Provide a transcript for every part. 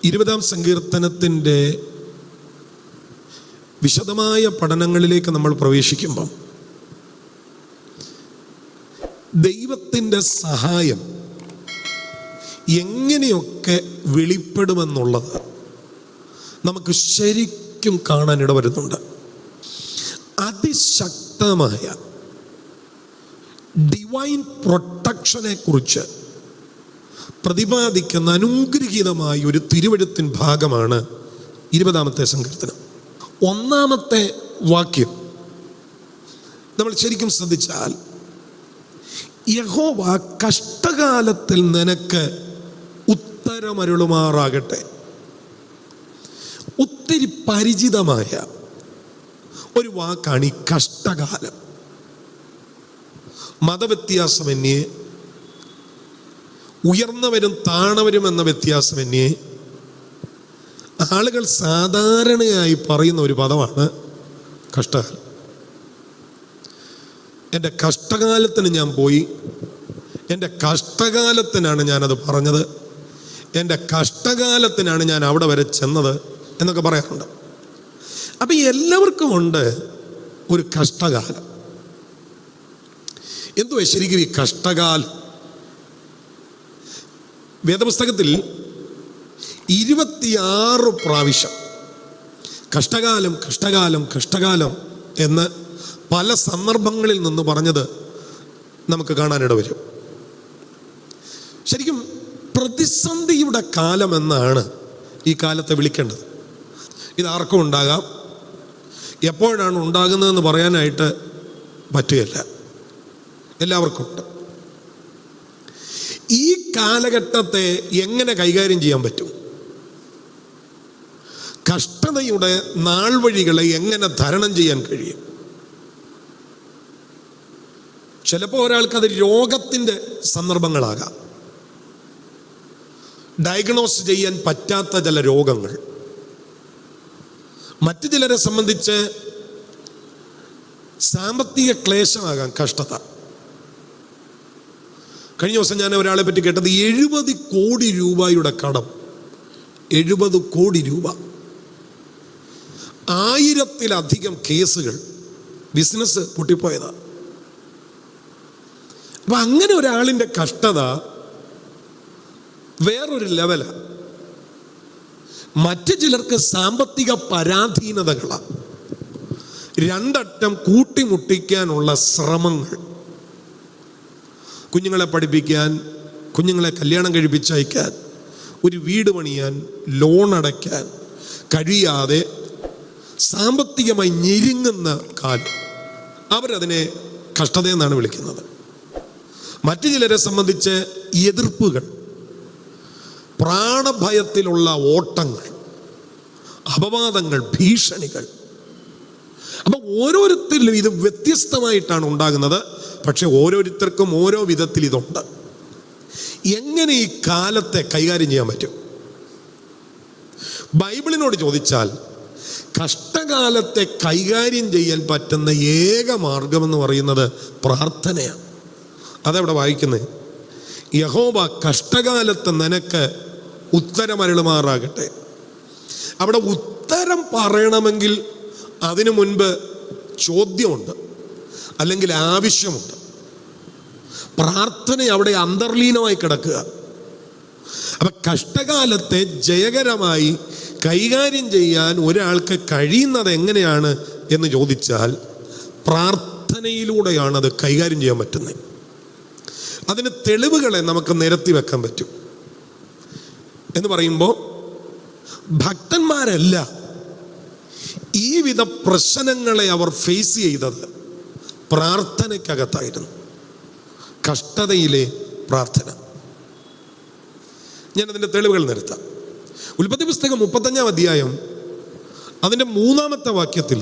20-ാം സങ്കീർത്തനത്തിൻ്റെ വിശദമായ പഠനങ്ങളിലേക്ക് നമ്മൾ പ്രവേശിക്കുമ്പം ദൈവത്തിൻ്റെ സഹായം എങ്ങനെയൊക്കെ വെളിപ്പെടുമെന്നുള്ളത് നമുക്ക് ശരിക്കും കാണാൻ ഇടവരുന്നുണ്ട്. അതിശക്തമായ ഡിവൈൻ പ്രൊട്ടക്ഷനെ കുറിച്ച് പ്രതിപാദിക്കുന്ന അനുഗ്രഹീതമായ ഒരു തിരുവെഴുത്തിൻ ഭാഗമാണ് 20-ാമത്തെ സങ്കീർത്തനം. 1-ാമത്തെ വാക്യം നമ്മൾ ശരിക്കും ശ്രദ്ധിച്ചാൽ, യഹോവ കഷ്ടകാലത്തിൽ നിനക്ക് ഉത്തരമരുളുമാറാകട്ടെ. ഒത്തിരി പരിചിതമായ ഒരു വാക്കാണ് ഈ കഷ്ടകാലം. മതവ്യത്യാസമന്യേ, ഉയർന്നവരും താണവരും എന്ന വ്യത്യാസമന്യേ ആളുകൾ സാധാരണയായി പറയുന്ന ഒരു പദമാണ് കഷ്ടകാലം. എൻ്റെ കഷ്ടകാലത്തിന് ഞാൻ പോയി, എൻ്റെ കഷ്ടകാലത്തിനാണ് ഞാനത് പറഞ്ഞത്, എൻ്റെ കഷ്ടകാലത്തിനാണ് ഞാൻ അവിടെ വരെ ചെന്നത് എന്നൊക്കെ പറയാറുണ്ട്. അപ്പം എല്ലാവർക്കും ഉണ്ട് ഒരു കഷ്ടകാലം. എന്തുവാ ശരിക്കും ഈ കഷ്ടകാലം? വേദപുസ്തകത്തിൽ 26 പ്രാവശ്യം കഷ്ടകാലം കഷ്ടകാലം കഷ്ടകാലം എന്ന് പല സന്ദർഭങ്ങളിൽ നിന്ന് പറഞ്ഞത് നമുക്ക് കാണാനിട വരും. ശരിക്കും പ്രതിസന്ധിയുടെ കാലം എന്നാണ് ഈ കാലത്തെ വിളിക്കേണ്ടത്. ഇതാർക്കും ഉണ്ടാകാം. എപ്പോഴാണ് ഉണ്ടാകുന്നതെന്ന് പറയാനായിട്ട് പറ്റുകയില്ല. എല്ലാവർക്കും ഉണ്ട്. ഈ കാലഘട്ടത്തെ എങ്ങനെ കൈകാര്യം ചെയ്യാൻ പറ്റും? കഷ്ടതയുടെ നാൾ വഴികളെ എങ്ങനെ തരണം ചെയ്യാൻ കഴിയും? ചിലപ്പോൾ ഒരാൾക്കത് രോഗത്തിൻ്റെ സന്ദർഭങ്ങളാകാം, ഡയഗ്നോസ് ചെയ്യാൻ പറ്റാത്ത ചില രോഗങ്ങൾ. മറ്റു ചിലരെ സംബന്ധിച്ച് സാമ്പത്തിക ക്ലേശമാകാം കഷ്ടത. കഴിഞ്ഞ ദിവസം ഞാൻ ഒരാളെ പറ്റി കേട്ടത് 70 കോടി രൂപയുടെ കടം. 70 കോടി രൂപ, 1000-ത്തിലധികം കേസുകൾ, ബിസിനസ് പൊട്ടിപ്പോയതാ. അപ്പൊ അങ്ങനെ ഒരാളിൻ്റെ കഷ്ടത വേറൊരു ലെവലാണ്. മറ്റു ചിലർക്ക് സാമ്പത്തിക പരാധീനതകളാണ്, രണ്ടറ്റം കൂട്ടിമുട്ടിക്കാനുള്ള ശ്രമങ്ങൾ. കുഞ്ഞുങ്ങളെ പഠിപ്പിക്കാൻ, കുഞ്ഞുങ്ങളെ കല്യാണം കഴിപ്പിച്ചയക്കാൻ, ഒരു വീട് പണിയാൻ, ലോൺ അടയ്ക്കാൻ കഴിയാതെ സാമ്പത്തികമായി ഞെരുങ്ങുന്ന കാലം. അവരതിനെ കഷ്ടതയെന്നാണ് വിളിക്കുന്നത്. മറ്റു ചിലരെ സംബന്ധിച്ച് എതിർപ്പുകൾ, പ്രാണഭയത്തിലുള്ള ഓട്ടങ്ങൾ, അപവാദങ്ങൾ, ഭീഷണികൾ. അപ്പം ഓരോരുത്തരിലും ഇത് വ്യത്യസ്തമായിട്ടാണ് ഉണ്ടാകുന്നത്. പക്ഷെ ഓരോരുത്തർക്കും ഓരോ വിധത്തിൽ ഇതുണ്ട്. എങ്ങനെ ഈ കാലത്തെ കൈകാര്യം ചെയ്യാൻ പറ്റും? ബൈബിളിനോട് ചോദിച്ചാൽ കഷ്ടകാലത്തെ കൈകാര്യം ചെയ്യാൻ പറ്റുന്ന ഏക മാർഗമെന്ന് പറയുന്നത് പ്രാർത്ഥനയാണ്. അതെവിടെ വായിക്കുന്നത്? യഹോവ കഷ്ടകാലത്ത് നിനക്ക് ഉത്തരമരുളുമാറാകട്ടെ. അവിടെ ഉത്തരം പറയണമെങ്കിൽ അതിനു മുൻപ് ചോദ്യമുണ്ട്, അല്ലെങ്കിൽ ആവശ്യമുണ്ട്. പ്രാർത്ഥന അവിടെ അന്തർലീനമായി കിടക്കുക. അപ്പൊ കഷ്ടകാലത്തെ ജയകരമായി കൈകാര്യം ചെയ്യാൻ ഒരാൾക്ക് കഴിയുന്നത് എങ്ങനെയാണ് എന്ന് ചോദിച്ചാൽ പ്രാർത്ഥനയിലൂടെയാണ് അത് കൈകാര്യം ചെയ്യാൻ പറ്റുന്നത്. അതിന് തെളിവുകളെ നമുക്ക് നിരത്തി വെക്കാൻ പറ്റും. എന്ന് പറയുമ്പോൾ ഭക്തന്മാരെല്ലാം ഈ വിധ പ്രശ്നങ്ങളെ അവർ ഫേസ് ചെയ്തത് പ്രാർത്ഥനയ്ക്കകത്തായിരുന്നു. കഷ്ടതയിലെ പ്രാർത്ഥന. ഞാനതിൻ്റെ തെളിവുകൾ നിരത്താം. ഉൽപ്പത്തി പുസ്തകം 35-ാം അധ്യായം അതിൻ്റെ 3-ാമത്തെ വാക്യത്തിൽ,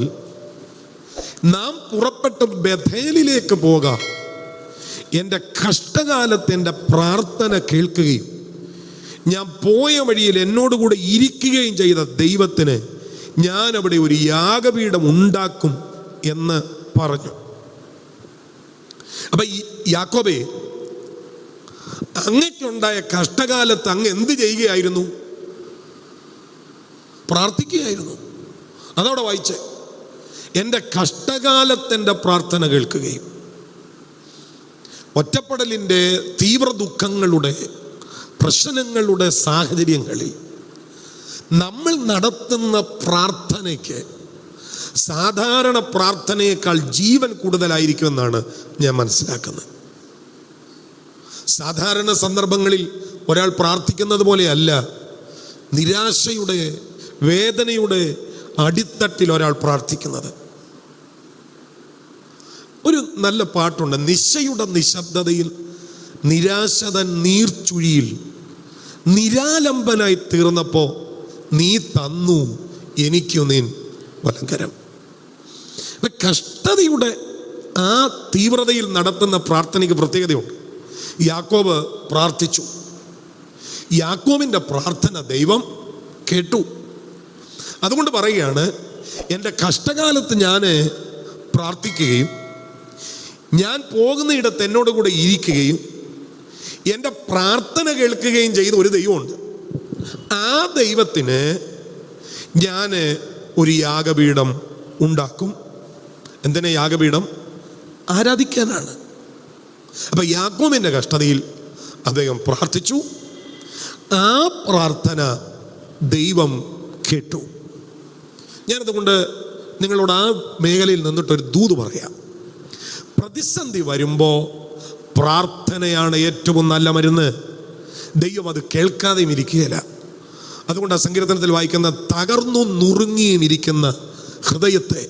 നാം പുറപ്പെട്ട് ബഥേലിലേക്ക് പോകാം, എൻ്റെ കഷ്ടകാലത്ത് എൻ്റെ പ്രാർത്ഥന കേൾക്കുകയും ഞാൻ പോയ വഴിയിൽ എന്നോടുകൂടെ ഇരിക്കുകയും ചെയ്ത ദൈവത്തിന് ഞാൻ അവിടെ ഒരു യാഗപീഠം ഉണ്ടാക്കും എന്ന് പറഞ്ഞു. അപ്പൊ യാക്കോബേ, അങ്ങയ്ക്കുണ്ടായ കഷ്ടകാലത്ത് അങ്ങ് എന്ത് ചെയ്യുകയായിരുന്നു? പ്രാർത്ഥിക്കുകയായിരുന്നു. അതവിടെ വായിച്ചേ. എൻ്റെ കഷ്ടകാലത്തെൻ്റെ പ്രാർത്ഥന കേൾക്കുകയും. ഒറ്റപ്പെടലിൻ്റെ തീവ്ര ദുഃഖങ്ങളുടെ പ്രശ്നങ്ങളുടെ സാഹചര്യങ്ങളിൽ നമ്മൾ നടത്തുന്ന പ്രാർത്ഥനയ്ക്ക് സാധാരണ പ്രാർത്ഥനയേക്കാൾ ജീവൻ കൂടുതലായിരിക്കുമെന്നാണ് ഞാൻ മനസ്സിലാക്കുന്നത്. സാധാരണ സന്ദർഭങ്ങളിൽ ഒരാൾ പ്രാർത്ഥിക്കുന്നത് പോലെയല്ല നിരാശയുടെ വേദനയുടെ അടിത്തട്ടിൽ ഒരാൾ പ്രാർത്ഥിക്കുന്നത്. ഒരു നല്ല പാട്ടുണ്ട്, നിശയുടെ നിശബ്ദതയിൽ നിരാശതൻ നീർച്ചുഴിയിൽ നിരാലംബനായി തീർന്നപ്പോൾ നീ തന്നു എനിക്കു നീ വലങ്കരം. കഷ്ടതയുടെ ആ തീവ്രതയിൽ നടത്തുന്ന പ്രാർത്ഥനയ്ക്ക് പ്രത്യേകതയുണ്ട്. യാക്കോബ് പ്രാർത്ഥിച്ചു. യാക്കോബിൻ്റെ പ്രാർത്ഥന ദൈവം കേട്ടു. അതുകൊണ്ട് പറയുകയാണ്, എൻ്റെ കഷ്ടകാലത്ത് ഞാൻ പ്രാർത്ഥിക്കുകയും ഞാൻ പോകുന്നയിടത്ത് എന്നോട് കൂടെ ഇരിക്കുകയും എൻ്റെ പ്രാർത്ഥന കേൾക്കുകയും ചെയ്ത ഒരു ദൈവമുണ്ട്. ആ ദൈവത്തിന് ഞാൻ ഒരു യാഗപീഠം ഉണ്ടാക്കും. എന്തിനാ യാഗപീഠം? ആരാധിക്കാനാണ്. അപ്പം യാക്കോബിൻ്റെ കഷ്ടതയിൽ അദ്ദേഹം പ്രാർത്ഥിച്ചു. ആ പ്രാർത്ഥന ദൈവം കേട്ടു. ഞാനതുകൊണ്ട് നിങ്ങളോട് ആ മേഖലയിൽ നിന്നിട്ടൊരു ദൂത് പറയാം. പ്രതിസന്ധി വരുമ്പോൾ പ്രാർത്ഥനയാണ് ഏറ്റവും നല്ല മരുന്ന്. ദൈവം അത് കേൾക്കാതെയും ഇരിക്കുകയില്ല. അതുകൊണ്ട് ആ സങ്കീർത്തനത്തിൽ വായിക്കുന്ന തകർന്നു നുറുങ്ങിയും ഇരിക്കുന്ന ഹൃദയത്തെ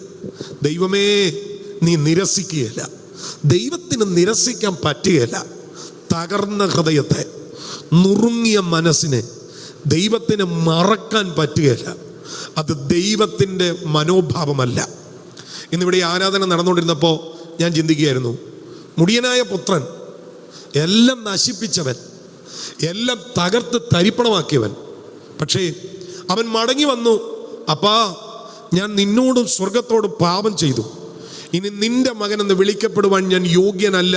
ദൈവമേ നീ നിരസിക്കുകയില്ല. ദൈവത്തിന് നിരസിക്കാൻ പറ്റുകയില്ല. തകർന്ന ഹൃദയത്തെ, നുറുങ്ങിയ മനസ്സിനെ ദൈവത്തിന് മറക്കാൻ പറ്റുകയില്ല. അത് ദൈവത്തിൻ്റെ മനോഭാവമല്ല. ഇന്നിവിടെ ആരാധന നടന്നുകൊണ്ടിരുന്നപ്പോൾ ഞാൻ ചിന്തിക്കുകയായിരുന്നു, മുടിയനായ പുത്രൻ, എല്ലാം നശിപ്പിച്ചവൻ, എല്ലാം തകർത്ത് തരിപ്പണമാക്കിയവൻ, പക്ഷേ അവൻ മടങ്ങി വന്നു. അപ്പാ, ഞാൻ നിന്നോടും സ്വർഗത്തോടും പാപം ചെയ്തു, ഇനി നിന്റെ മകനെന്ന് വിളിക്കപ്പെടുവാൻ ഞാൻ യോഗ്യനല്ല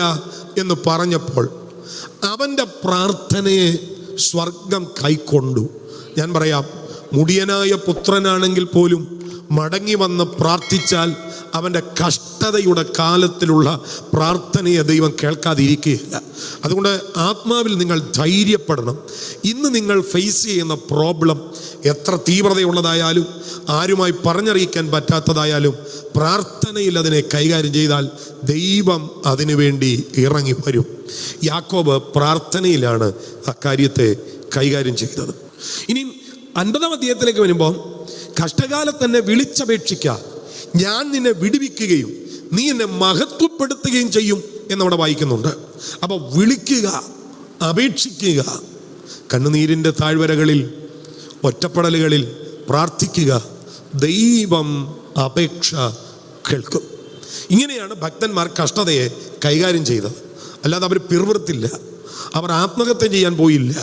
എന്ന് പറഞ്ഞപ്പോൾ അവൻ്റെ പ്രാർത്ഥനയെ സ്വർഗം കൈക്കൊണ്ടു. ഞാൻ പറയാം, മുടിയനായ പുത്രനാണെങ്കിൽ പോലും മടങ്ങി വന്ന് പ്രാർത്ഥിച്ചാൽ അവൻ്റെ കഷ്ടതയുടെ കാലത്തിലുള്ള പ്രാർത്ഥനയെ ദൈവം കേൾക്കാതിരിക്കുകയില്ല. അതുകൊണ്ട് ആത്മാവിൽ നിങ്ങൾ ധൈര്യപ്പെടണം. ഇന്ന് നിങ്ങൾ ഫേസ് ചെയ്യുന്ന പ്രോബ്ലം എത്ര തീവ്രതയുള്ളതായാലും ആരുമായി പറഞ്ഞറിയിക്കാൻ പറ്റാത്തതായാലും പ്രാർത്ഥനയിൽ അതിനെ കൈകാര്യം ചെയ്താൽ ദൈവം അതിനുവേണ്ടി ഇറങ്ങി വരും. യാക്കോബ് പ്രാർത്ഥനയിലാണ് ആ കാര്യത്തെ കൈകാര്യം ചെയ്തത്. ഇനി 50-ാം അധ്യായത്തിലേക്ക് വരുമ്പോൾ, കഷ്ടകാലത്ത് തന്നെ വിളിച്ചപേക്ഷിക്കുക, ഞാൻ നിന്നെ വിടുവിക്കുകയും നീ എന്നെ മഹത്വപ്പെടുത്തുകയും ചെയ്യും എന്നവിടെ വായിക്കുന്നുണ്ട്. അപ്പോൾ വിളിക്കുക, അപേക്ഷിക്കുക, കണ്ണുനീരിൻ്റെ താഴ്വരകളിൽ, ഒറ്റപ്പെടലുകളിൽ പ്രാർത്ഥിക്കുക. ദൈവം അപേക്ഷ കേൾക്കും. ഇങ്ങനെയാണ് ഭക്തന്മാർ കഷ്ടതയെ കൈകാര്യം ചെയ്തത്. അല്ലാതെ അവർ പിറുപിറുത്തില്ല, അവർ ആത്മഹത്യ ചെയ്യാൻ പോയില്ല,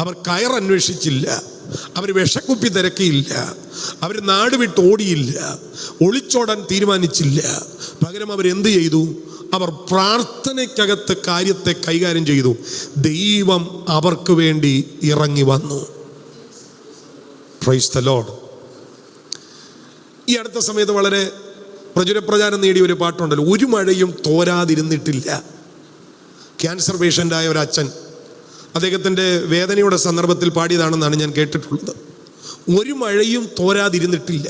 അവർ കയറന്വേഷിച്ചില്ല, അവർ വിഷക്കുപ്പി തിരക്കിയില്ല, അവർ നാട് വിട്ട് ഓടിയില്ല, ഒളിച്ചോടാൻ തീരുമാനിച്ചില്ല. പകരം അവരെന്ത് ചെയ്തു? അവർ പ്രാർത്ഥനയ്ക്കകത്ത് കാര്യത്തെ കൈകാര്യം ചെയ്തു. ദൈവം അവർക്ക് വേണ്ടി ഇറങ്ങി വന്നു. Praise the Lord. ഈ അടുത്ത സമയത്ത് വളരെ പ്രചാരം നേടിയ ഒരു പാട്ടുണ്ടല്ലോ, ഒരു മഴയും തോരാതിരുന്നിട്ടില്ല. ക്യാൻസർ പേഷ്യൻ്റായ ഒരു അച്ഛൻ അദ്ദേഹത്തിൻ്റെ വേദനയുടെ സന്ദർഭത്തിൽ പാടിയതാണെന്നാണ് ഞാൻ കേട്ടിട്ടുള്ളത്. ഒരു മഴയും തോരാതിരുന്നിട്ടില്ല.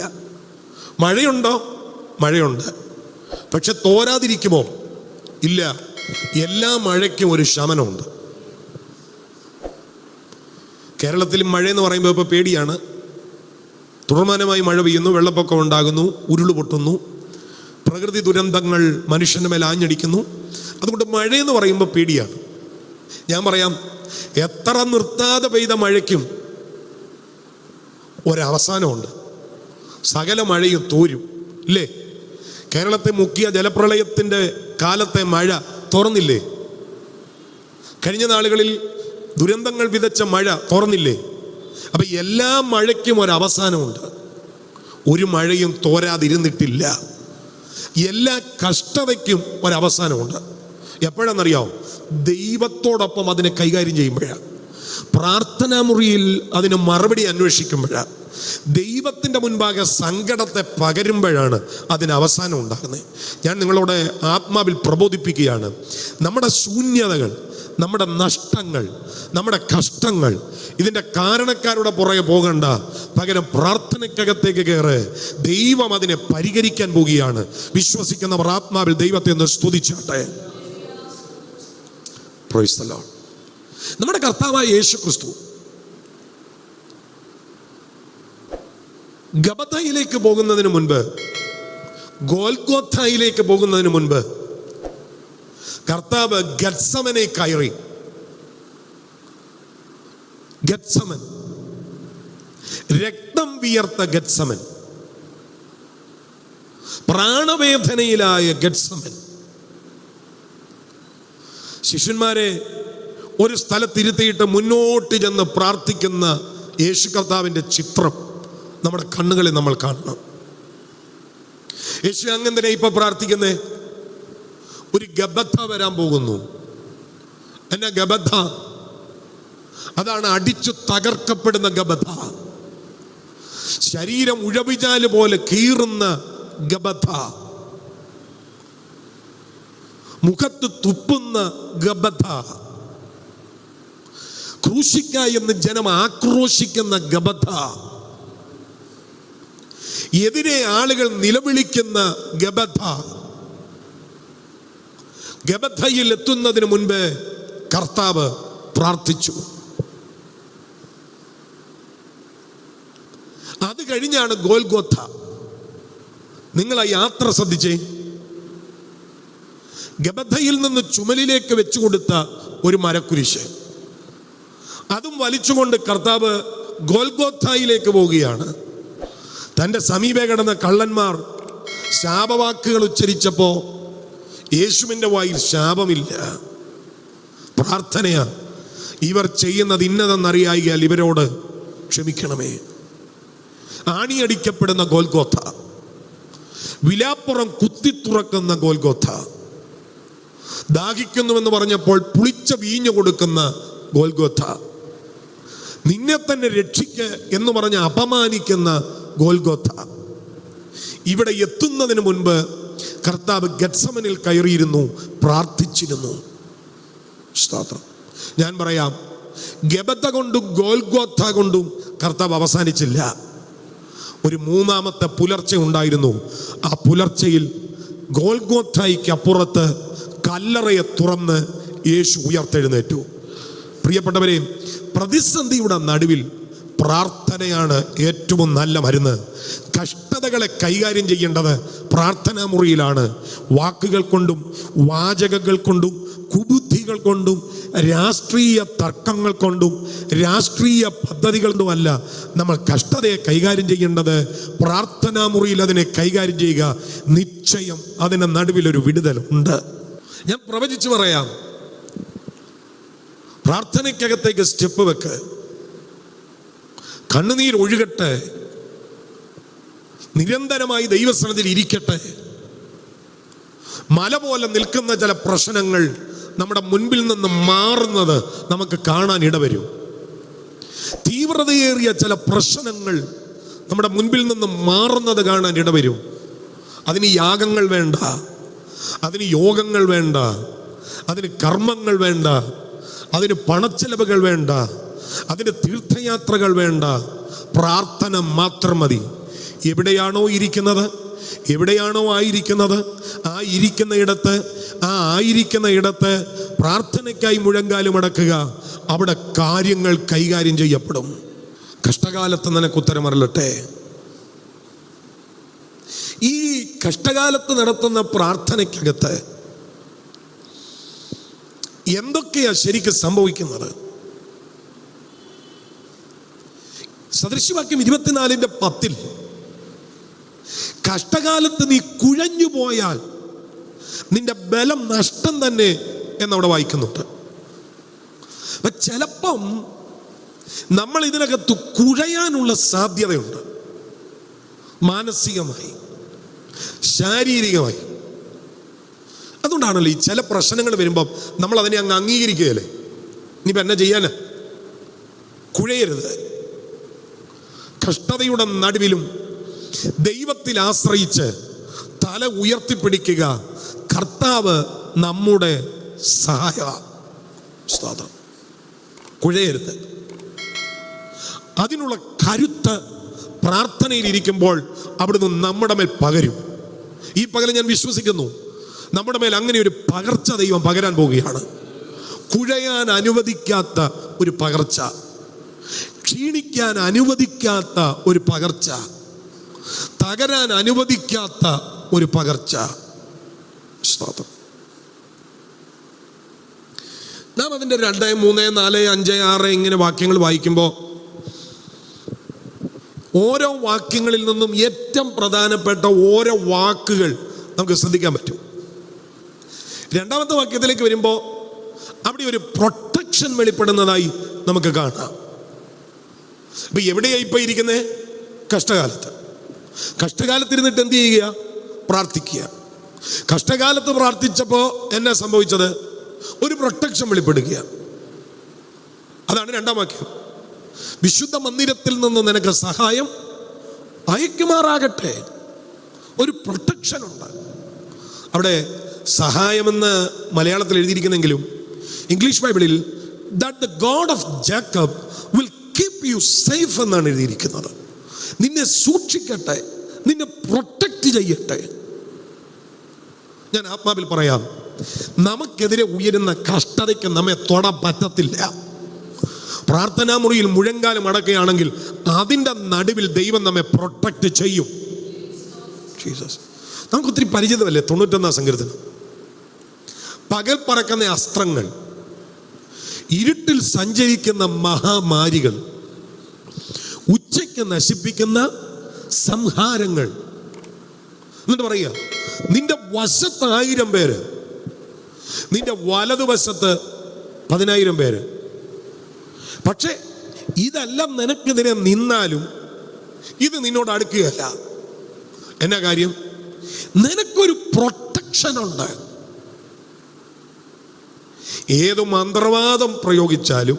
മഴയുണ്ടോ? മഴയുണ്ട്. പക്ഷെ തോരാതിരിക്കുമോ? ഇല്ല. എല്ലാ മഴയ്ക്കും ഒരു ശമനമുണ്ട്. കേരളത്തിൽ മഴയെന്ന് പറയുമ്പോൾ ഇപ്പോൾ പേടിയാണ്. തുടർമാനമായി മഴ പെയ്യുന്നു, വെള്ളപ്പൊക്കം ഉണ്ടാകുന്നു, ഉരുള് പൊട്ടുന്നു, പ്രകൃതി ദുരന്തങ്ങൾ മനുഷ്യൻ്റെ മേൽ ആഞ്ഞടിക്കുന്നു. അതുകൊണ്ട് മഴയെന്ന് പറയുമ്പോൾ പേടിയാണ്. ഞാൻ പറയാം, എത്ര നിർത്താതെ പെയ്ത മഴയ്ക്കും ഒരവസാനമുണ്ട്. സകല മഴയും തോരും, ഇല്ലേ? കേരളത്തെ മുക്കിയ ജലപ്രളയത്തിൻ്റെ കാലത്തെ മഴ തുറന്നില്ലേ? കഴിഞ്ഞ നാളുകളിൽ ദുരന്തങ്ങൾ വിതച്ച മഴ തുറന്നില്ലേ? അപ്പം എല്ലാ മഴയ്ക്കും ഒരവസാനമുണ്ട്. ഒരു മഴയും തോരാതിരുന്നിട്ടില്ല. എല്ലാ കഷ്ടതയ്ക്കും ഒരവസാനമുണ്ട്. എപ്പോഴാണെന്നറിയാമോ? ദൈവത്തോടൊപ്പം അതിനെ കൈകാര്യം ചെയ്യുമ്പോഴാണ്. പ്രാർത്ഥനാ മുറിയിൽ അതിന് മറുപടി അന്വേഷിക്കുമ്പോഴാണ്. ദൈവത്തിൻ്റെ മുൻപാകെ സങ്കടത്തെ പകരുമ്പോഴാണ് അതിന് അവസാനം ഉണ്ടാകുന്നത്. ഞാൻ നിങ്ങളോട് ആത്മാവിൽ പ്രബോധിപ്പിക്കുകയാണ്, നമ്മുടെ ശൂന്യതകൾ, നമ്മുടെ നഷ്ടങ്ങൾ, നമ്മുടെ കഷ്ടങ്ങൾ, ഇതിൻ്റെ കാരണക്കാരുടെ പുറകെ പോകണ്ട, പകരം പ്രാർത്ഥനയ്ക്കകത്തേക്ക് കയറ്. ദൈവം അതിനെ പരിഹരിക്കാൻ പോവുകയാണ്. വിശ്വസിക്കുന്നവർ ആത്മാവിൽ ദൈവത്തെ ഒന്ന് സ്തുതിച്ചാട്ടെ. Praise the Lord. നമ്മുടെ കർത്താവായ യേശു ക്രിസ്തു ഗബതയിലേക്ക് പോകുന്നതിന് മുൻപ്, ഗോൽഗോഥയിലേക്ക് പോകുന്നതിന് മുൻപ് കർത്താവ് ഗത്സമനെ കയറി. ഗത്സമൻ, രക്തം വിയർത്ത ഗത്സമൻ, പ്രാണവേദനയിലായ ഗത്സമൻ. ശിഷ്യന്മാരെ ഒരു സ്ഥലത്തിരുത്തിയിട്ട് മുന്നോട്ട് ചെന്ന് പ്രാർത്ഥിക്കുന്ന യേശു കർത്താവിൻ്റെ ചിത്രം നമ്മുടെ കണ്ണുകളിൽ നമ്മൾ കാണണം. യേശു അങ്ങനെ ഇപ്പൊ പ്രാർത്ഥിക്കുന്നേ, ഒരു ഗബഥ വരാൻ പോകുന്നു. എന്നാ ഗബഥ? അതാണ് അടിച്ചു തകർക്കപ്പെടുന്ന ഗബഥ, ശരീരം ഉഴവിചാല് പോലെ കീറുന്ന ഗബഥ, മുഖത്ത് തുപ്പുന്ന ഗബഥ, ക്രൂശിക്ക എന്ന് ജനം ആക്രോശിക്കുന്ന ഗബഥ, എതിരെ ആളുകൾ നിലവിളിക്കുന്ന ഗബഥ. ഗബഥയിൽ എത്തുന്നതിന് മുൻപ് കർത്താവ് പ്രാർത്ഥിച്ചു. അത് കഴിഞ്ഞാണ് ഗോൽഗോഥ. നിങ്ങൾ ആ യാത്ര ശ്രദ്ധിച്ചേ. ഗബഥയിൽ നിന്ന് ചുമലിലേക്ക് വെച്ചു കൊടുത്ത ഒരു മരക്കുരിശ്, അതും വലിച്ചുകൊണ്ട് കർത്താവ് ഗോൽഗോഥയിലേക്ക് പോവുകയാണ്. തൻ്റെ സമീപേ കിടന്ന കള്ളന്മാർ ശാപവാക്കുകൾ ഉച്ചരിച്ചപ്പോൾ യേശുവിൻ്റെ വായിൽ ശാപമില്ല, പ്രാർത്ഥനയാ. ഇവർ ചെയ്യുന്നത് ഇന്നതെന്നറിയായികയാൽ ഇവരോട് ക്ഷമിക്കണമേ. ആണിയടിക്കപ്പെടുന്ന ഗോൽഗോഥ, വിലാപ്പുറം കുത്തി തുറക്കുന്ന ഗോൽഗോഥ, ദാഹിക്കുന്നുവെന്ന് പറഞ്ഞപ്പോൾ പുളിച്ച വീഞ്ഞു കൊടുക്കുന്ന ഗോൽഗോഥ, നിന്നെ തന്നെ രക്ഷിക്ക് എന്ന് പറഞ്ഞ് അപമാനിക്കുന്ന ഗോൽഗോഥ. ഇവിടെ എത്തുന്നതിന് മുൻപ് കർത്താവ് ഗത്സമനിൽ കയറിയിരുന്നു, പ്രാർത്ഥിച്ചിരുന്നു. സ്തോത്രം. ഞാൻ പറയാം, ഗബഥ കൊണ്ടും ഗോൽഗോഥ കൊണ്ടും കർത്താവ് അവസാനിച്ചില്ല. ഒരു മൂന്നാമത്തെ പുലർച്ചെ ഉണ്ടായിരുന്നു. ആ പുലർച്ചയിൽ ഗോൽഗോഥയ്ക്ക് അപ്പുറത്ത് കല്ലറയെ തുറന്ന് യേശു ഉയർത്തെഴുന്നേറ്റു. പ്രിയപ്പെട്ടവരെ, പ്രതിസന്ധിയുടെ നടുവിൽ പ്രാർത്ഥനയാണ് ഏറ്റവും നല്ല മരുന്ന്. കഷ്ടതകളെ കൈകാര്യം ചെയ്യേണ്ടത് പ്രാർത്ഥനാ മുറിയിലാണ്. വാക്കുകൾ കൊണ്ടും വാചകങ്ങൾ കൊണ്ടും കുബുദ്ധികൾ കൊണ്ടും രാഷ്ട്രീയ തർക്കങ്ങൾ കൊണ്ടും രാഷ്ട്രീയ പദ്ധതികൾ കൊണ്ടുമല്ല നമ്മൾ കഷ്ടതയെ കൈകാര്യം ചെയ്യേണ്ടത്. പ്രാർത്ഥനാ മുറിയിൽ അതിനെ കൈകാര്യം ചെയ്യുക. നിശ്ചയം അതിന് നടുവിലൊരു വിടുതലുണ്ട്. ഞാൻ പ്രവചിച്ചു പറയാം, പ്രാർത്ഥനയ്ക്കകത്തേക്ക് സ്റ്റെപ്പ് വെക്ക്. കണ്ണുനീർ ഒഴുകട്ടെ, നിരന്തരമായി ദൈവസന്നിധിയിൽ ഇരിക്കട്ടെ. മല പോലെ നിൽക്കുന്ന ചില പ്രശ്നങ്ങൾ നമ്മുടെ മുൻപിൽ നിന്ന് മാറുന്നത് നമുക്ക് കാണാൻ ഇടവരും. തീവ്രതയേറിയ ചില പ്രശ്നങ്ങൾ നമ്മുടെ മുൻപിൽ നിന്ന് മാറുന്നത് കാണാൻ ഇടവരും. അതിന് യാഗങ്ങൾ വേണ്ട, അതിന് യോഗങ്ങൾ വേണ്ട, അതിന് കർമ്മങ്ങൾ വേണ്ട, അതിന് പണച്ചെലവുകൾ വേണ്ട, അതിന് തീർത്ഥയാത്രകൾ വേണ്ട. പ്രാർത്ഥന മാത്രം മതി. എവിടെയാണോ ഇരിക്കുന്നത്, എവിടെയാണോ ആയിരിക്കുന്നത്, ആ ആയിരിക്കുന്ന ഇടത്ത് പ്രാർത്ഥനയ്ക്കായി മുഴങ്കാലും അടക്കുക. അവിടെ കാര്യങ്ങൾ കൈകാര്യം ചെയ്യപ്പെടും. കഷ്ടകാലത്ത് നിനക്ക് ഉത്തരമരളട്ടെ. ഈ കഷ്ടകാലത്ത് നടത്തുന്ന പ്രാർത്ഥനയ്ക്കകത്ത് എന്തൊക്കെയാ ശരിക്കും സംഭവിക്കുന്നത്? സദൃശവാക്യം 24:10 കഷ്ടകാലത്ത് നീ കുഴഞ്ഞു പോയാൽ നിന്റെ ബലം നഷ്ടം തന്നെ എന്നവിടെ വായിക്കുന്നുണ്ട്. അപ്പൊ ചിലപ്പം നമ്മൾ ഇതിനകത്ത് കുഴയാനുള്ള സാധ്യതയുണ്ട്. മാനസികമായി, ശാരീരികമായി. അതുകൊണ്ടാണല്ലോ ഈ ചില പ്രശ്നങ്ങൾ വരുമ്പം നമ്മൾ അതിനെ അങ്ങ് അംഗീകരിക്കുകയല്ലേ. ഇനിയിപ്പോൾ എന്നാ ചെയ്യാനാ? കുഴയരുത്. കഷ്ടതയുടെ നടുവിലും ദൈവത്തിൽ ആശ്രയിച്ച് തല ഉയർത്തിപ്പിടിക്കുക. കർത്താവ് നമ്മുടെ സഹായ. കുഴയരുത്. അതിനുള്ള കരുത്ത് പ്രാർത്ഥനയിലിരിക്കുമ്പോൾ അവിടുന്ന് നമ്മുടെ മേൽ പകരും. ഈ പകരം ഞാൻ വിശ്വസിക്കുന്നു നമ്മുടെ മേൽ അങ്ങനെ ഒരു പകർച്ച ദൈവം പകരാൻ പോവുകയാണ്. കുഴയാൻ അനുവദിക്കാത്ത ഒരു പകർച്ച, ക്ഷീണിക്കാൻ അനുവദിക്കാത്ത ഒരു പകർച്ച, തകരാൻ അനുവദിക്കാത്ത ഒരു പകർച്ച. നാം അതിൻ്റെ 2, 3, 4, 5, 6 ഇങ്ങനെ വാക്യങ്ങൾ വായിക്കുമ്പോൾ ഓരോ വാക്യങ്ങളിൽ നിന്നും ഏറ്റവും പ്രധാനപ്പെട്ട ഓരോ വാക്കുകൾ നമുക്ക് ശ്രദ്ധിക്കാൻ പറ്റും. 2ാമത്തെ വാക്യത്തിലേക്ക് വരുമ്പോൾ അവിടെ ഒരു പ്രൊട്ടക്ഷൻ വെളിപ്പെടുന്നതായി നമുക്ക് കാണാം. ഇപ്പൊ എവിടെയായി ഇപ്പൊ ഇരിക്കുന്നത്? കഷ്ടകാലത്ത്. കഷ്ടകാലത്തിരുന്നിട്ട് എന്ത് ചെയ്യുക? പ്രാർത്ഥിക്കുക. കഷ്ടകാലത്ത് പ്രാർത്ഥിച്ചപ്പോൾ എന്നാ സംഭവിച്ചത്? ഒരു പ്രൊട്ടക്ഷൻ വെളിപ്പെടുക. അതാണ് 2ാം വാക്യം. വിശുദ്ധ മന്ദിരത്തിൽ നിന്ന് നിനക്ക് സഹായം അയക്കുമാറാകട്ടെ. ഒരു പ്രൊട്ടക്ഷൻ ഉണ്ട് അവിടെ. സഹായമെന്ന് മലയാളത്തിൽ എഴുതിയിരിക്കുന്നെങ്കിലും ഇംഗ്ലീഷ് ബൈബിളിൽ that the God of Jacob will keep you safe എന്നാണ് എഴുതിയിരിക്കുന്നത്. നിന്നെ സൂക്ഷിക്കട്ടെ, നിന്നെ പ്രൊട്ടക്റ്റ് ചെയ്യട്ടെ. ഞാൻ ആത്മാവിൽ പറയാം, നമുക്കെതിരെ ഉയരുന്ന കഷ്ടതയ്ക്ക് നമ്മെ തൊടാൻ പറ്റത്തില്ല. പ്രാർത്ഥനാ മുറിയിൽ മുഴങ്കാലം അടക്കുകയാണെങ്കിൽ അതിൻ്റെ നടുവിൽ ദൈവം നമ്മെ പ്രൊട്ടക്റ്റ് ചെയ്യും. ജീസസ്. നമുക്കൊത്തിരി പരിചിതമല്ലേ 91 സങ്കീർത്തനം. പകൽ പറക്കുന്ന അസ്ത്രങ്ങൾ, ഇരുട്ടിൽ സഞ്ചരിക്കുന്ന മഹാമാരികൾ, ഉച്ചയ്ക്ക് നശിപ്പിക്കുന്ന സംഹാരങ്ങൾ. എന്നിട്ട് പറയുക, നിന്റെ വശത്ത് 1000 പേര്, നിന്റെ വലതുവശത്ത് 10,000 പേര്. പക്ഷെ ഇതെല്ലാം നിനക്കെതിരെ നിന്നാലും ഇത് നിന്നോട് അടുക്കുകയല്ല. എന്നാ കാര്യം? നിനക്കൊരു പ്രൊട്ടക്ഷൻ ഉണ്ട്. ഏത് മന്ത്രവാദം പ്രയോഗിച്ചാലും,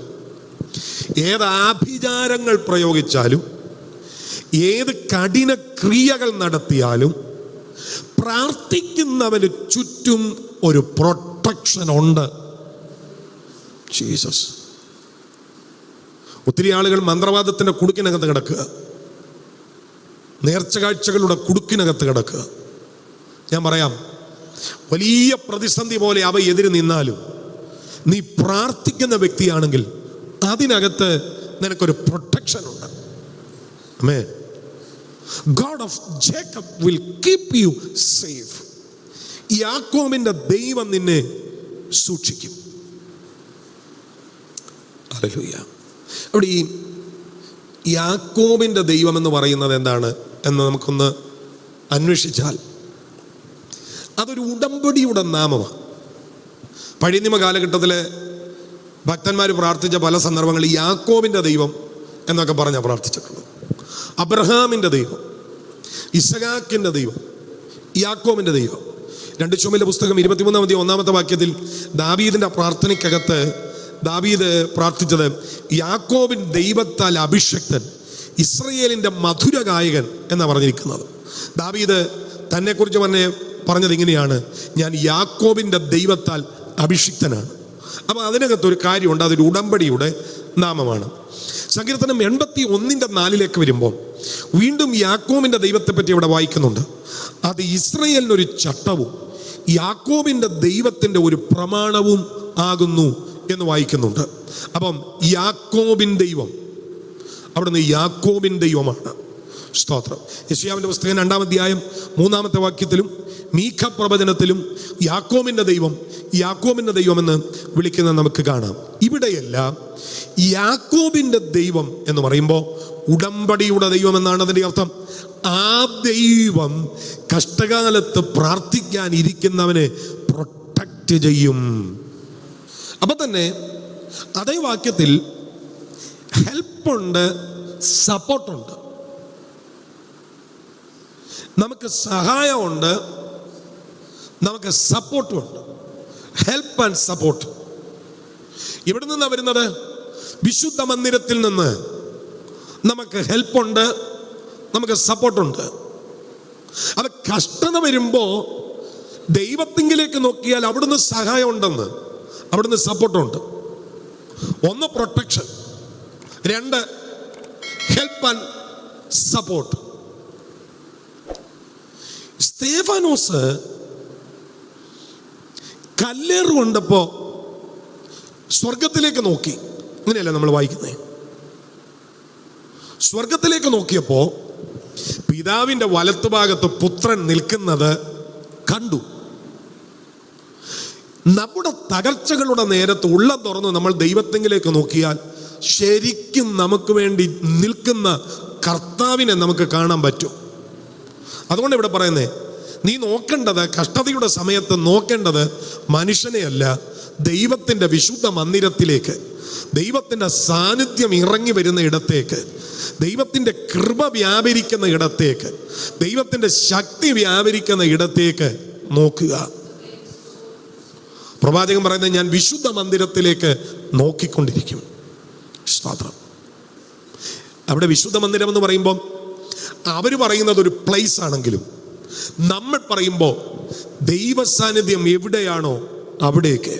ഏത് ആഭിചാരങ്ങൾ പ്രയോഗിച്ചാലും, ഏത് കഠിന ക്രിയകൾ നടത്തിയാലും പ്രാർത്ഥിക്കുന്നവന് ചുറ്റും ഒരു പ്രൊട്ടക്ഷൻ ഉണ്ട്. ജീസസ്. ഒത്തിരി ആളുകൾ മന്ത്രവാദത്തിൻ്റെ കുടുക്കിനകത്ത് കിടക്കുക, നേർച്ച കാഴ്ചകളുടെ കുടുക്കിനകത്ത് കിടക്കുക. ഞാൻ പറയാം, വലിയ പ്രതിസന്ധി പോലെ അവ എതിര് നിന്നാലും നീ പ്രാർത്ഥിക്കുന്ന വ്യക്തിയാണെങ്കിൽ അതിനകത്ത് നിനക്കൊരു പ്രൊട്ടക്ഷൻ ഉണ്ട്. ആമേൻ. God of Jacob will keep you safe. യാക്കോബിന്റെ ദൈവം നിന്നെ സൂക്ഷിക്കും. ഹല്ലേലൂയ. അവിടെ ഈ യാക്കോബിന്റെ ദൈവം എന്ന് പറയുന്നത് എന്താണ് എന്ന് നമുക്കൊന്ന് അന്വേഷിച്ചാൽ അതൊരു ഉടമ്പടിയുടെ നാമമാണ്. പഴയ നിയമ കാലഘട്ടത്തിലെ ഭക്തന്മാർ പ്രാർത്ഥിച്ച പല സന്ദർഭങ്ങളിൽ യാക്കോബിന്റെ ദൈവം എന്നൊക്കെ പറഞ്ഞാൽ പ്രാർത്ഥിച്ചിട്ടുള്ളത്. അബ്രഹാമിൻ്റെ ദൈവം, ഇസഹാക്കിൻ്റെ ദൈവം, യാക്കോബിൻ്റെ ദൈവം. 2 ശമൂവേലിന്റെ പുസ്തകം 23-1 വാക്യത്തിൽ ദാവീദിന്റെ പ്രാർത്ഥനയ്ക്കകത്ത് ദാവീദ് പ്രാർത്ഥിച്ചത്, യാക്കോബിൻ ദൈവത്താൽ അഭിഷക്തൻ, ഇസ്രയേലിൻ്റെ മധുര ഗായകൻ എന്നാണ് പറഞ്ഞിരിക്കുന്നത്. ദാവീദ് തന്നെക്കുറിച്ച് പറഞ്ഞത് ഇങ്ങനെയാണ്, ഞാൻ യാക്കോബിൻ്റെ ദൈവത്താൽ അഭിഷിക്തനാണ്. അപ്പോൾ അതിനകത്തൊരു കാര്യമുണ്ട്, അതൊരു ഉടമ്പടിയുടെ നാമമാണ്. സങ്കീർത്തനം 81:4 വരുമ്പോൾ വീണ്ടും യാക്കോബിൻ്റെ ദൈവത്തെ പറ്റി ഇവിടെ വായിക്കുന്നുണ്ട്. അത് ഇസ്രയേലിനൊരു ചട്ടവും യാക്കോബിൻ്റെ ദൈവത്തിൻ്റെ ഒരു പ്രമാണവും ആകുന്നു എന്ന് വായിക്കുന്നുണ്ട്. അപ്പം യാക്കോബിൻ ദൈവം അവിടുന്ന് യാക്കോബിൻ ദൈവമാണ്. സ്തോത്രം. യെശയ്യാവിൻ്റെ പുസ്തകം 2-ാം അധ്യായം 3-ാമത്തെ വാക്യത്തിലും മീഖ പ്രവചനത്തിലും യാക്കോബിൻ്റെ ദൈവം യാക്കോബിൻ്റെ ദൈവമെന്ന് വിളിക്കുന്നത് നമുക്ക് കാണാം. ഇവിടെയെല്ലാം യാക്കോബിൻ്റെ ദൈവം എന്ന് പറയുമ്പോൾ ഉടമ്പടിയുടെ ദൈവം എന്നാണ് അതിൻ്റെ അർത്ഥം. ആ ദൈവം കഷ്ടകാലത്ത് പ്രാർത്ഥിക്കാനിരിക്കുന്നവനെ പ്രൊട്ടക്റ്റ് ചെയ്യും. അപ്പം തന്നെ അതേ വാക്യത്തിൽ ഹെൽപ്പുണ്ട്, സപ്പോർട്ടുണ്ട്. നമുക്ക് സഹായമുണ്ട്, നമുക്ക് സപ്പോർട്ടുമുണ്ട്. Help and support. ഇവിടെ നിന്നാണ് വരുന്നത്? വിശുദ്ധ മന്ദിരത്തിൽ നിന്ന് നമുക്ക് ഹെൽപ്പുണ്ട്, നമുക്ക് സപ്പോർട്ടുണ്ട്. അത് കഷ്ടത വരുമ്പോൾ ദൈവത്തിങ്കിലേക്ക് നോക്കിയാൽ അവിടുന്ന് സഹായം ഉണ്ടെന്ന്, അവിടുന്ന് സപ്പോർട്ടുണ്ട്. ഒന്ന് പ്രൊട്ടക്ഷൻ, രണ്ട് ഹെൽപ്പ് ആൻഡ് സപ്പോർട്ട്. സ്തേഫാനോസ് കല്ലേറ് കൊണ്ടപ്പോ സ്വർഗത്തിലേക്ക് നോക്കി. ഇങ്ങനെയല്ല നമ്മൾ വായിക്കുന്നത്. സ്വർഗത്തിലേക്ക് നോക്കിയപ്പോ പിതാവിന്റെ വലത്തുഭാഗത്ത് പുത്രൻ നിൽക്കുന്നത് കണ്ടു. നമ്മുടെ തകർച്ചകളുടെ നേരത്ത് ഉള്ളം തുറന്ന് നമ്മൾ ദൈവത്തെങ്കിലേക്ക് നോക്കിയാൽ ശരിക്കും നമുക്ക് വേണ്ടി നിൽക്കുന്ന കർത്താവിനെ നമുക്ക് കാണാൻ പറ്റും. അതുകൊണ്ട് ഇവിടെ പറയുന്നേ, നീ നോക്കേണ്ടത്, കഷ്ടതയുടെ സമയത്ത് നോക്കേണ്ടത് മനുഷ്യനെയല്ല, ദൈവത്തിൻ്റെ വിശുദ്ധ മന്ദിരത്തിലേക്ക്, ദൈവത്തിൻ്റെ സാന്നിധ്യം ഇറങ്ങി വരുന്ന ഇടത്തേക്ക്, ദൈവത്തിൻ്റെ കൃപ വ്യാപരിക്കുന്ന ഇടത്തേക്ക്, ദൈവത്തിൻ്റെ ശക്തി വ്യാപരിക്കുന്ന ഇടത്തേക്ക് നോക്കുക. പ്രവാചകൻ പറയുന്നത്, ഞാൻ വിശുദ്ധ മന്ദിരത്തിലേക്ക് നോക്കിക്കൊണ്ടിരിക്കും. സ്തോത്രം. അവിടെ വിശുദ്ധ മന്ദിരം എന്ന് പറയുമ്പോൾ അവർ പറയുന്നത് ഒരു പ്ലേസ് ആണെങ്കിലും നമ്മൾ പറയുമ്പോൾ ദൈവ സാന്നിധ്യം എവിടെയാണോ അവിടേക്ക്,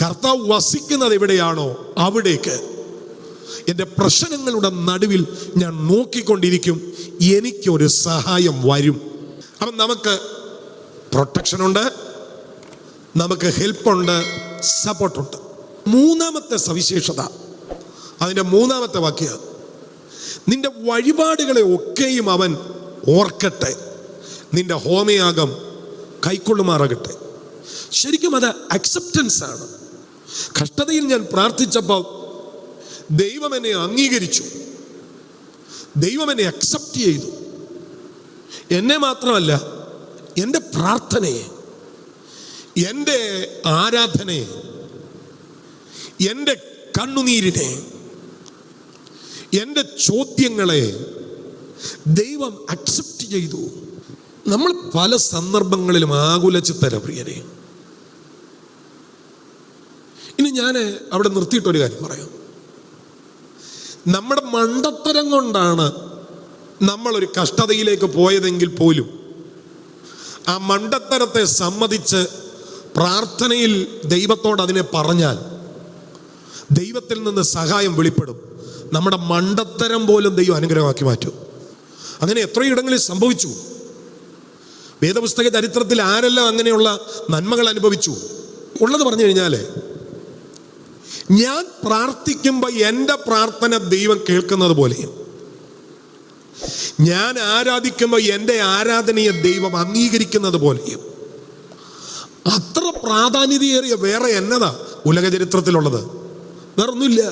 കർത്താവ് വസിക്കുന്നത് എവിടെയാണോ അവിടേക്ക്, എൻ്റെ പ്രശ്നങ്ങളുടെ നടുവിൽ ഞാൻ നോക്കിക്കൊണ്ടിരിക്കും, എനിക്കൊരു സഹായം വരും. അപ്പം നമുക്ക് പ്രൊട്ടക്ഷനുണ്ട്, നമുക്ക് ഹെൽപ്പുണ്ട്, സപ്പോർട്ടുണ്ട്. മൂന്നാമത്തെ സവിശേഷത, അതിൻ്റെ മൂന്നാമത്തെ വാക്യം, നിന്റെ വഴിപാടുകളെ ഒക്കെയും അവൻ ഓർക്കട്ടെ, നിന്റെ ഹോമയാഗം കൈക്കൊള്ളുമാറാകട്ടെ. ശരിക്കും അത് അക്സെപ്റ്റൻസ് ആണ്. കഷ്ടതയിൽ ഞാൻ പ്രാർത്ഥിച്ചപ്പോൾ ദൈവം എന്നെ അംഗീകരിച്ചു, ദൈവം എന്നെ അക്സെപ്റ്റ് ചെയ്തു. എന്നെ മാത്രമല്ല, എൻ്റെ പ്രാർത്ഥനയെ, എൻ്റെ ആരാധനയെ, എൻ്റെ കണ്ണുനീരിനെ, എൻ്റെ ചോദ്യങ്ങളെ ദൈവം അക്സെപ്റ്റ് ചെയ്തു. നമ്മൾ പല സന്ദർഭങ്ങളിലും ആകുലച്ചിത്തര പ്രിയരെ. ഇനി ഞാൻ അവിടെ നിർത്തിയിട്ടൊരു കാര്യം പറയാം. നമ്മുടെ മണ്ടത്തരം കൊണ്ടാണ് നമ്മളൊരു കഷ്ടതയിലേക്ക് പോയതെങ്കിൽ പോലും ആ മണ്ടത്തരത്തെ സമ്മതിച്ച് പ്രാർത്ഥനയിൽ ദൈവത്തോട് അതിനെ പറഞ്ഞാൽ ദൈവത്തിൽ നിന്ന് സഹായം വെളിപ്പെടും. നമ്മുടെ മണ്ടത്തരം പോലും ദൈവം അനുഗ്രഹമാക്കി മാറ്റും. അങ്ങനെ എത്രയോ ഇടങ്ങളിൽ സംഭവിച്ചു. വേദപുസ്തക ചരിത്രത്തിൽ ആരെല്ലാം അങ്ങനെയുള്ള നന്മകൾ അനുഭവിച്ചു ഉള്ളത് പറഞ്ഞു കഴിഞ്ഞാൽ, ഞാൻ പ്രാർത്ഥിക്കുമ്പോൾ എൻ്റെ പ്രാർത്ഥന ദൈവം കേൾക്കുന്നത് പോലെയും, ഞാൻ ആരാധിക്കുമ്പോൾ എൻ്റെ ആരാധനയെ ദൈവം അംഗീകരിക്കുന്നത് പോലെയും, അത്ര പ്രാധാന്യതയേറിയ വേറെ എന്നതാ ഉലക ചരിത്രത്തിലുള്ളത്? വേറൊന്നുമില്ല.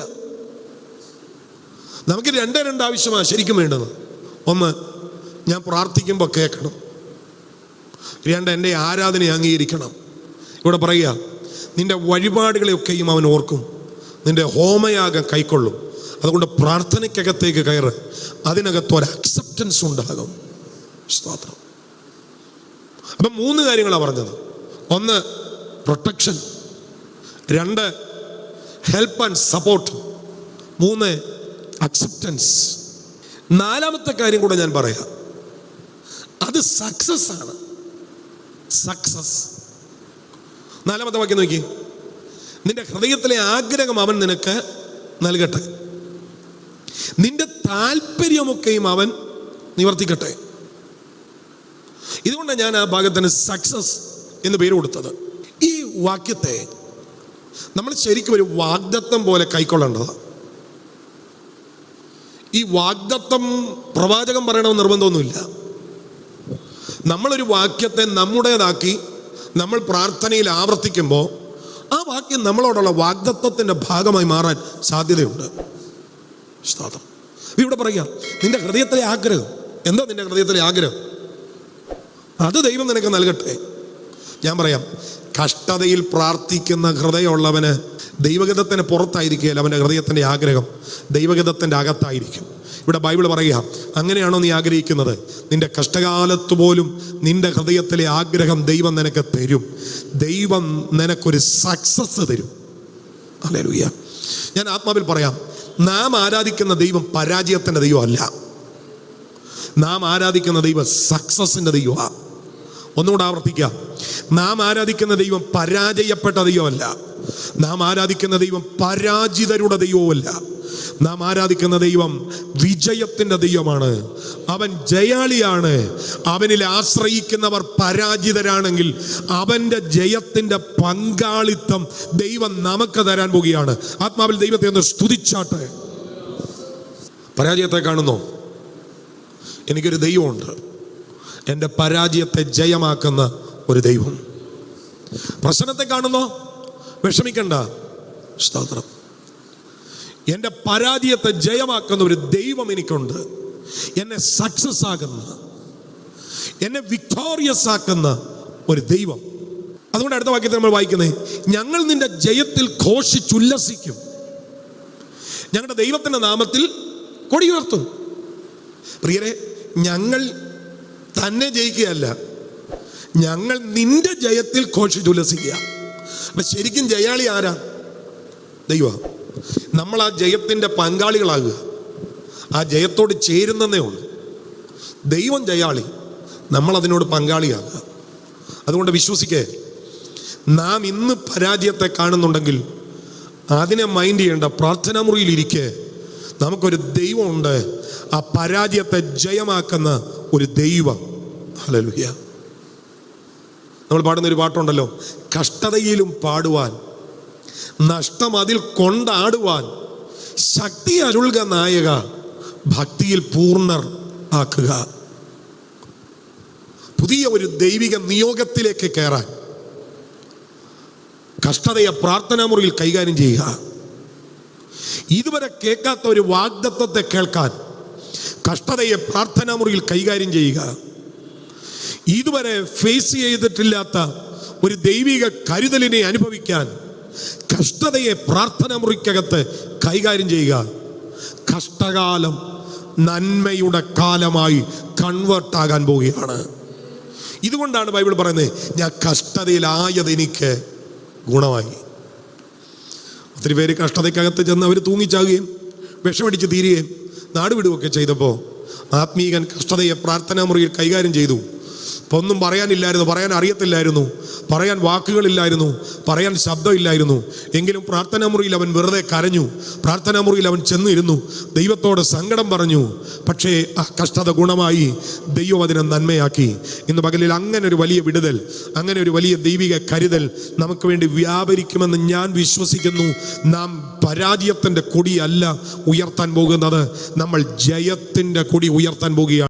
നമുക്ക് രണ്ടേ ആവശ്യമാണ് ശരിക്കും വേണ്ടത്. ഒന്ന്, ഞാൻ പ്രാർത്ഥിക്കുമ്പോൾ കേൾക്കണം. രണ്ട്, എൻ്റെ ആരാധനയെ അംഗീകരിക്കണം. ഇവിടെ പറയുക, നിന്റെ വഴിപാടുകളെയൊക്കെയും അവൻ ഓർക്കും, നിന്റെ ഹോമയാഗം കൈക്കൊള്ളും. അതുകൊണ്ട് പ്രാർത്ഥനയ്ക്കകത്തേക്ക് കയറ്, അതിനകത്ത് ഒരു അക്സെപ്റ്റൻസ് ഉണ്ടാകും. സ്തോത്രം. അപ്പം 3 കാര്യങ്ങളാണ് പറഞ്ഞത്. ഒന്ന് protection, 2 help and support, 3 acceptance. 4ാമത്തെ കാര്യം കൂടെ ഞാൻ പറയാം, അത് സക്സസ് ആണ്. സക്സസ്. 4ാമത്തെ വാക്യം നോക്കി, നിന്റെ ഹൃദയത്തിലെ ആഗ്രഹം അവൻ നിനക്ക് നൽകട്ടെ, നിന്റെ താല്പര്യമൊക്കെയും അവൻ നിവർത്തിക്കട്ടെ. ഇതുകൊണ്ടാണ് ഞാൻ ആ ഭാഗത്തിന് സക്സസ് എന്ന് പേര് കൊടുത്തത്. ഈ വാക്യത്തെ നമ്മൾ ശരിക്കും ഒരു വാഗ്ദത്തം പോലെ കൈക്കൊള്ളേണ്ടതാണ്. ഈ വാഗ്ദത്തം പ്രവാചകൻ പറയണമെന്ന് നിർബന്ധമൊന്നുമില്ല. നമ്മളൊരു വാക്യത്തെ നമ്മുടേതാക്കി നമ്മൾ പ്രാർത്ഥനയിൽ ആവർത്തിക്കുമ്പോൾ ആ വാക്യം നമ്മളോടുള്ള വാഗ്ദത്തത്തിൻ്റെ ഭാഗമായി മാറാൻ സാധ്യതയുണ്ട്. സ്തോത്രം. ഇവിടെ പറയാം, നിന്റെ ഹൃദയത്തിലെ ആഗ്രഹം എന്താ? നിന്റെ ഹൃദയത്തിലെ ആഗ്രഹം അത് ദൈവം നിനക്ക് നൽകട്ടെ. ഞാൻ പറയാം, കഷ്ടതയിൽ പ്രാർത്ഥിക്കുന്ന ഹൃദയമുള്ളവന് ദൈവഗതത്തിന് പുറത്തായിരിക്കുകയല്ല, അവൻ്റെ ഹൃദയത്തിൻ്റെ ആഗ്രഹം ദൈവഗതത്തിൻ്റെ അകത്തായിരിക്കും. ഇവിടെ ബൈബിൾ പറയുക, അങ്ങനെയാണോ നീ ആഗ്രഹിക്കുന്നത്? നിന്റെ കഷ്ടകാലത്ത് പോലും നിന്റെ ഹൃദയത്തിലെ ആഗ്രഹം ദൈവം നിനക്ക് തരും. ദൈവം നിനക്കൊരു സക്സസ് തരും. ഹല്ലേലൂയ. ഞാൻ ആത്മാവിൽ പറയാം, നാം ആരാധിക്കുന്ന ദൈവം പരാജയത്തിൻ്റെ ദൈവമല്ല. നാം ആരാധിക്കുന്ന ദൈവം സക്സസിൻ്റെ ദൈവമാണ്. ഒന്നുകൂടെ ആവർത്തിക്കാം. നാം ആരാധിക്കുന്ന ദൈവം പരാജയപ്പെട്ട ദൈവമല്ല. നാം ആരാധിക്കുന്ന ദൈവം പരാജിതരുടെ ദൈവവുമല്ല. നാം ആരാധിക്കുന്ന ദൈവം വിജയത്തിൻ്റെ ദൈവമാണ്. അവൻ ജയാളിയാണ്. അവനിൽ ആശ്രയിക്കുന്നവർ പരാജിതരാണെങ്കിൽ അവൻ്റെ ജയത്തിൻ്റെ പങ്കാളിത്തം ദൈവം നമുക്ക് തരാൻ പോകുകയാണ്. ആത്മാവിൽ ദൈവത്തെ ഒന്ന് സ്തുതിച്ചാട്ടെ. പരാജയത്തെ കാണുന്നോ? എനിക്കൊരു ദൈവമുണ്ട്. എൻ്റെ പരാജയത്തെ ജയമാക്കുന്ന ഒരു ദൈവം. പ്രശ്നത്തെ കാണുന്നോ? വിഷമിക്കണ്ട. സ്തോത്രം. എൻ്റെ പരാജയത്തെ ജയമാക്കുന്ന ഒരു ദൈവം എനിക്കുണ്ട്. എന്നെ സക്സസ് ആക്കുന്ന, എന്നെ വിക്ടോറിയസ് ആക്കുന്ന ഒരു ദൈവം. അതുകൊണ്ട് അടുത്ത വാക്യത്തിൽ നമ്മൾ വായിക്കുന്നത്, ഞങ്ങൾ നിന്റെ ജയത്തിൽ ഘോഷിച്ചുല്ലസിക്കും. ഞങ്ങളുടെ ദൈവത്തിൻ്റെ നാമത്തിൽ കൊടിയുയർത്തും. പ്രിയരെ, ഞങ്ങൾ തന്നെ ജയിക്കുകയല്ല, ഞങ്ങൾ നിന്റെ ജയത്തിൽ ഘോഷിച്ചുല്ലസിക്കുക. അപ്പൊ ശരിക്കും ജയാളി ആരാ? ദൈവം. നമ്മൾ ആ ജയത്തിൻ്റെ പങ്കാളികളാകുക, ആ ജയത്തോട് ചേരുന്നതേ ഉള്ളൂ. ദൈവം ജയാളി, നമ്മൾ അതിനോട് പങ്കാളിയാകുക. അതുകൊണ്ട് വിശ്വസിക്കേ, നാം ഇന്ന് പരാജയത്തെ കാണുന്നുണ്ടെങ്കിൽ അതിനെ മൈൻഡ് ചെയ്യേണ്ട. പ്രാർത്ഥനാ മുറിയിലിരിക്കെ നമുക്കൊരു ദൈവമുണ്ട്, ആ പരാജയത്തെ ജയമാക്കുന്ന ഒരു ദൈവം. ഹല്ലേലൂയ. നമ്മൾ പാടുന്നൊരു പാട്ടുണ്ടല്ലോ, കഷ്ടതയിലും പാടുവാൻ, നഷ്ടം അതിൽ കൊണ്ടാടുവാൻ, ശക്തി അരുൾക നായക, ഭക്തിയിൽ പൂർണ്ണർ ആക്കുക. പുതിയ ഒരു ദൈവിക നിയോഗത്തിലേക്ക് കയറാൻ കഷ്ടതയെ പ്രാർത്ഥനാ മുറിയിൽ കൈകാര്യം ചെയ്യുക. ഇതുവരെ കേൾക്കാത്ത ഒരു വാഗ്ദത്തത്തെ കേൾക്കാൻ കഷ്ടതയെ പ്രാർത്ഥനാ മുറിയിൽ കൈകാര്യം ചെയ്യുക. ഇതുവരെ ഫേസ് ചെയ്തിട്ടില്ലാത്ത ഒരു ദൈവിക കരുതലിനെ അനുഭവിക്കാൻ കഷ്ടതയെ പ്രാർത്ഥനാ മുറിക്കകത്ത് കൈകാര്യം ചെയ്യുക. കഷ്ടകാലം നന്മയുടെ കാലമായി കൺവേർട്ടാകാൻ പോവുകയാണ്. ഇതുകൊണ്ടാണ് ബൈബിൾ പറയുന്നത്, ഞാൻ കഷ്ടതയിലായത് എനിക്ക് ഗുണമായി. ഒത്തിരി പേര് കഷ്ടതയ്ക്കകത്ത് ചെന്ന് അവർ തൂങ്ങിച്ചാകുകയും വിഷമടിച്ച് തീരുകയും നാടുവിടുകയൊക്കെ ചെയ്തപ്പോൾ ആത്മീകൻ കഷ്ടതയെ പ്രാർത്ഥനാ മുറിയിൽ കൈകാര്യം ചെയ്തു. അപ്പോൾ ഒന്നും പറയാനില്ലായിരുന്നു, പറയാൻ അറിയത്തില്ലായിരുന്നു, പറയാൻ വാക്കുകളില്ലായിരുന്നു, പറയാൻ ശബ്ദമില്ലായിരുന്നു. എങ്കിലും പ്രാർത്ഥനാ മുറിയിൽ അവൻ വെറുതെ കരഞ്ഞു. പ്രാർത്ഥനാ മുറിയിൽ അവൻ ചെന്നിരുന്നു, ദൈവത്തോട് സങ്കടം പറഞ്ഞു. പക്ഷേ ആ കഷ്ടത ഗുണമായി, ദൈവം അതിനെ നന്മയാക്കി. ഇന്ന് പകലിൽ അങ്ങനെ ഒരു വലിയ വിടുതൽ, അങ്ങനെ ഒരു വലിയ ദൈവിക കരുതൽ നമുക്ക് വേണ്ടി വ്യാപരിക്കുമെന്ന് ഞാൻ വിശ്വസിക്കുന്നു. നാം പരാജയത്തിൻ്റെ കൊടിയല്ല ഉയർത്താൻ പോകുന്നത്, നമ്മൾ ജയത്തിൻ്റെ കൊടി ഉയർത്താൻ പോകുകയാണ്.